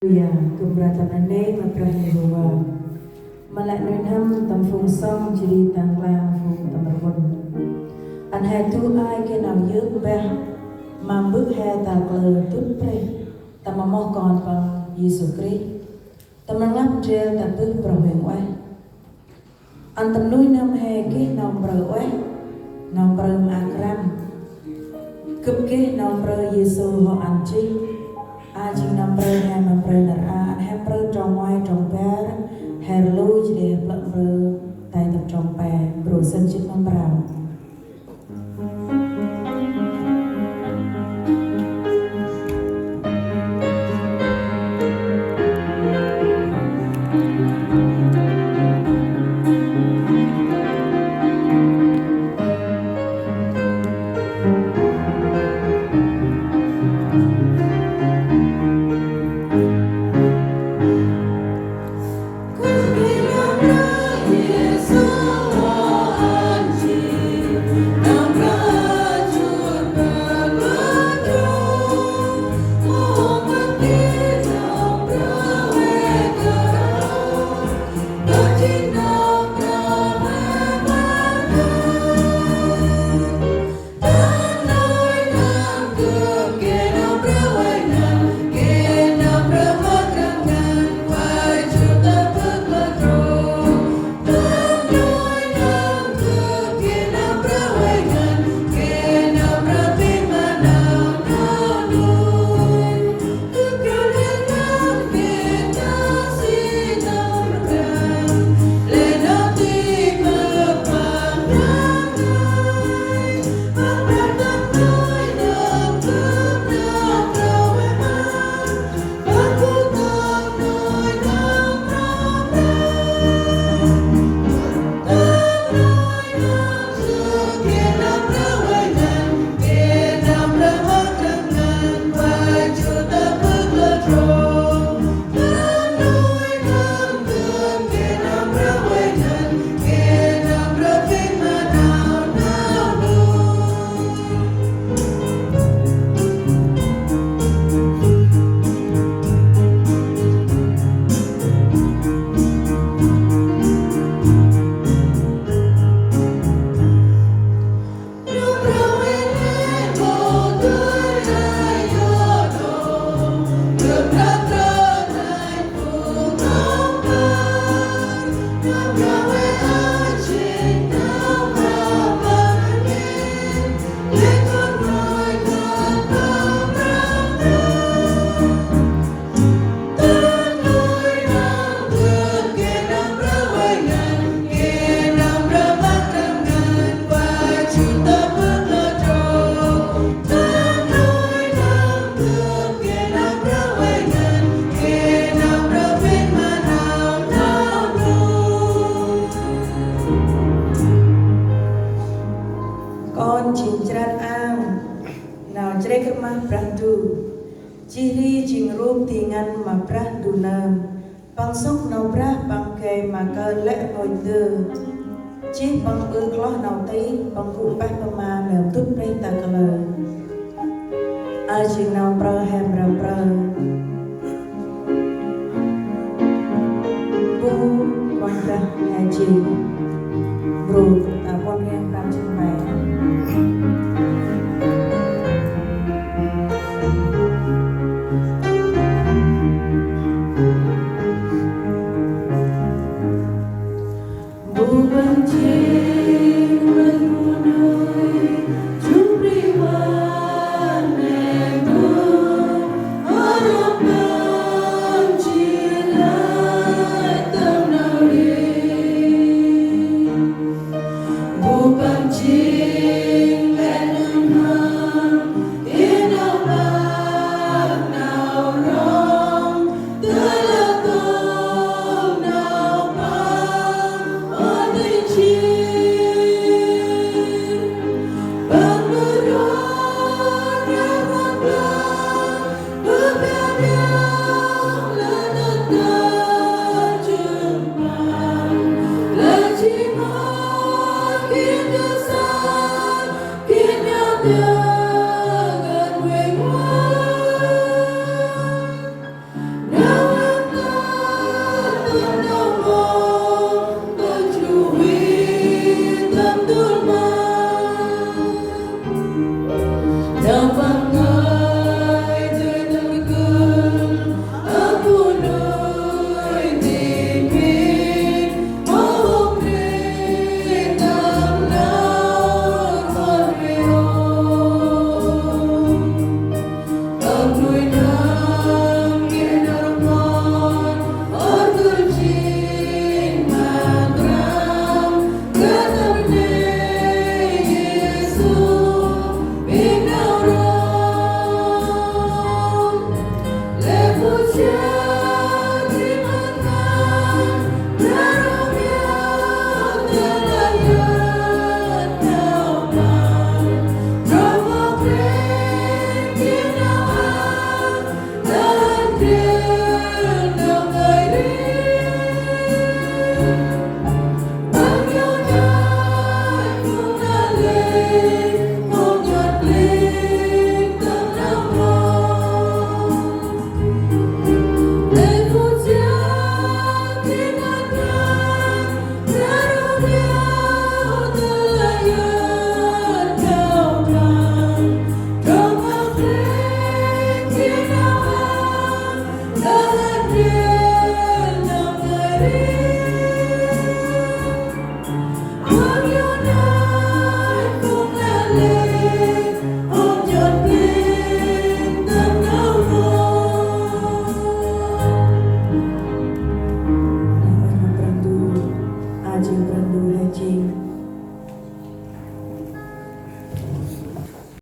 Ya, keberatan ane maprah Yehowa. Malak nunham tam phung song jiri tang lang phung tam run. An hai tu ai ke nam yuk beh mam bức hai ta klơ tut pre. Tam moh kon pang Yesu Christ. Tam ngap jel ta bức pro heng wai. An tam nui nam hai ke nam pro wai. Nam pro akram. Kup ke nam pro Yesu ho an chi. A ching nam pro hai mam pro nar a hai pro trong ngoài trong per hai lu chỉ để lợn pro tay tập trong pe pro sân chít nam brào. Con chinh chrat ang nào trek mah prahdu ciri jing rup tingan ma prahdu nam pangsuk nau prah pangkai maka lek ngoi de chi pang kloh nau tei pangku pah pema nam tut prei ta kala a jing nau pra hem ra pra bu quan prah ha jing